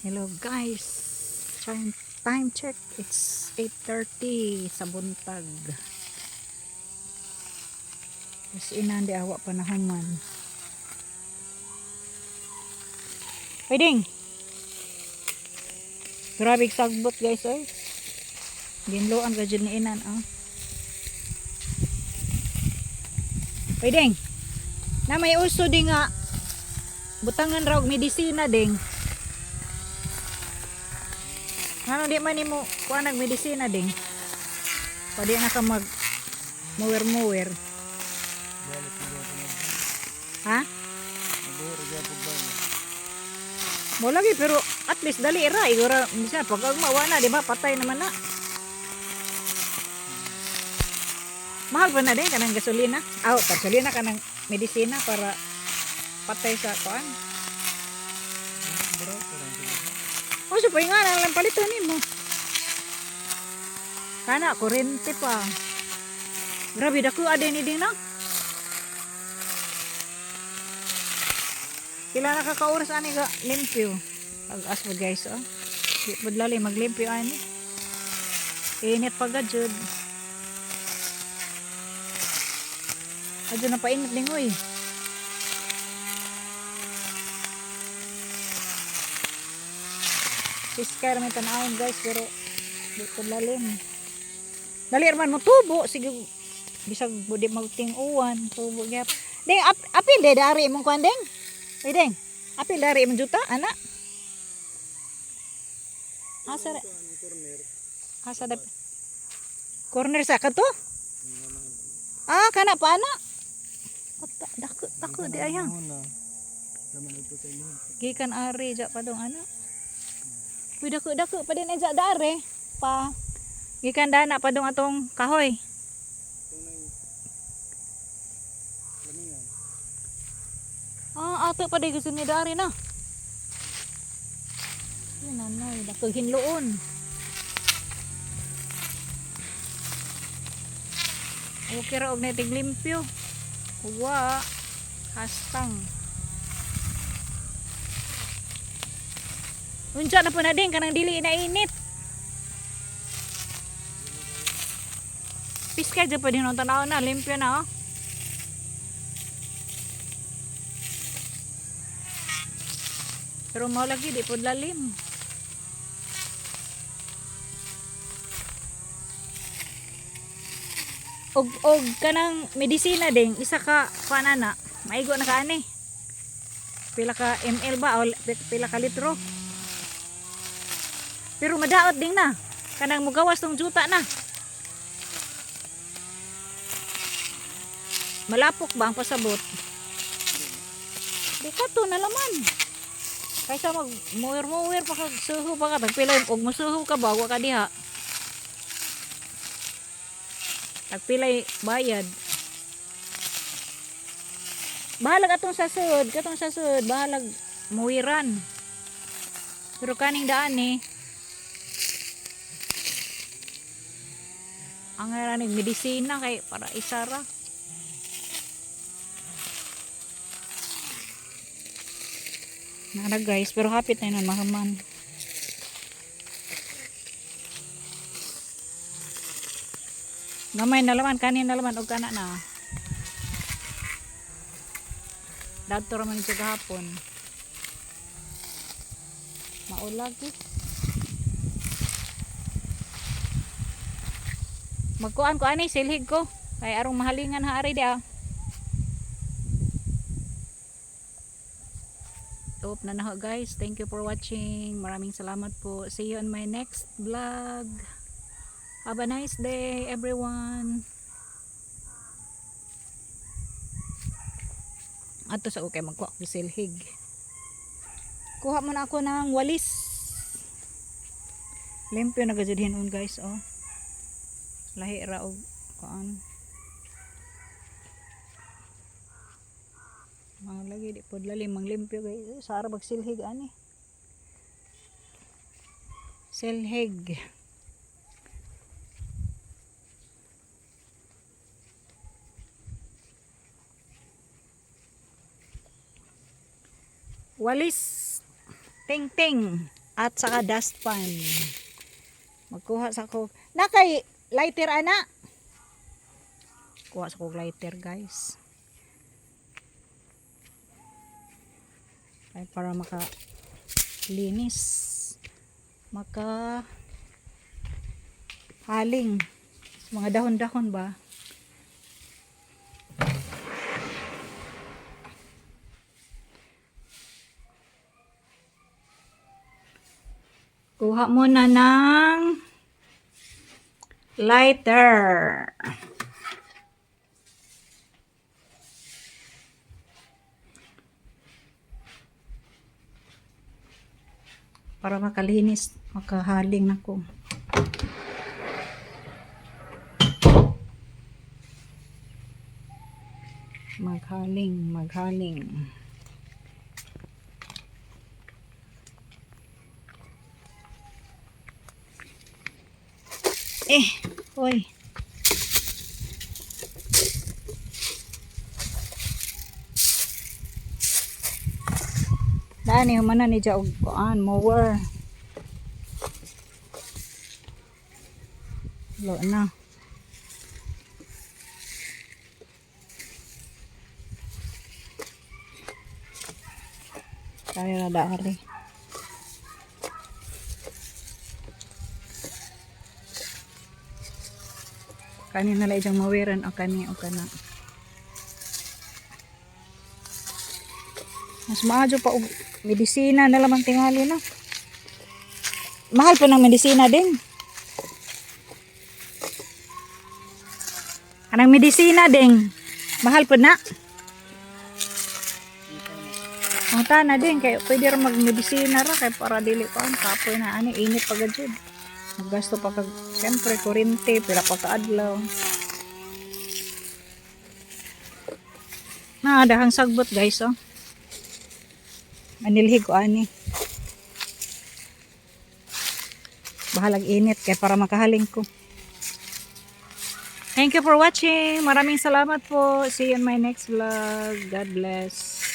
Hello guys, time check, it's 8:30 sa buntag. Tapos inandi awa panahuman. Pwedeng grabe sagbot guys oy. Ginloan ka dyan ni inan oh. Pwedeng na may uso di nga butangan raw medisina ding. Ano di man nimo kuha nag medisina ding. Pwede na ka mag muwer. Ha? Mo lagi pero at least dali ra igora bisa pag agmawa na di ba patay naman na. Mahal pa na din kanang gasolina. Gasolina kanang medisina para patay sa kuan. O so pa nga lang paliton nimo. Kana kurente pa. Grabe dako ade ni ding na. Kila nakakauras ani ga limpyo. Pag-as mo guys oh. Di padlali maglimpyo ani. Init pa gajud. Adyo na painit ding oy. Siskar may tanawon guys pero di padlalim. Dali man mo tubo sige bisag budi magting uwan tubo gyap. Ding apil de dari imong kuan ding. Uy ding. Apil dari imong juta ana. Asa da corner sa kato? Kana pa ana. Dako di ayang. Gikan ari ja padong ana. Uy dako pa din ja dare pa. Gikan dana padong atong kahoy. Ato pa din gusto ni dari na. Yan nanay, dako hinloon. Okay ra og netig limpyo. Uwa hastang. Unsa na po na din kanang dili na init. Piskay dyan pa din ang tanaw na limpyo na oh. Pero mau lagi di pod lalim. Og kanang medisina ding isa ka panana maigo na ka ani. Pila ka ml ba o pila ka litro. Pero madaot ding na. Kanang mugawas tong juta na. Malapok ba ang pasabot? Di ka to na laman. Kaysa mag muwer pa kag suho pa ka tagpila og musuho ka ba wa ka diha. Tagpilay bayad. Bahalag atong sasud, bahalag muwiran. Pero kaning daan ang aranig medisina kay para isara. Nara guys, pero hapit na yun mahaman. Gamay na laman, kanin na laman, o kana na. Dato raman ito kahapon. Maulagi. Magkuan ko ani, silhig ko. Kay arong mahalingan haari dia. Hope na naho guys. Thank you for watching. Maraming salamat po. See you on my next vlog. Have a nice day everyone. Ato sa okay magkuha ko silhig. Kuha mo na ako ng walis. Limpyo na gajud hinon guys oh. Lahi ra og kuan. Mga lagi di pod lalim mang limpyo guys. Sara bag silhig ani. Silhig. Walis ting ting at saka dustpan. Magkuha sa ko. Nakay lighter ana. Kuha sa ko lighter guys. Ay para linis. Haling. Mga dahon-dahon ba? Kuha muna ng lighter. Para makalinis, makahaling na ko. Maghaling. Oy. Dani humana ni ja og kuan mower. Lo na. Kaya na dari. Kani na lang mawiran o kani o kana. Mas maajo pa og medisina na lamang tingali na. Mahal po ng medisina din. Anang medisina din. Mahal po na. Ang tana din kay pwede ra magmedisina ra kay para dili pa ang kapoy na ani init pagad jud. Maggasto pa kag siyempre kuryente pila pa kaadlaw. Na dahang sagbot guys oh. Manilhig ko ani. Bahalag init kay para makahaling ko. Thank you for watching. Maraming salamat po. See you in my next vlog. God bless.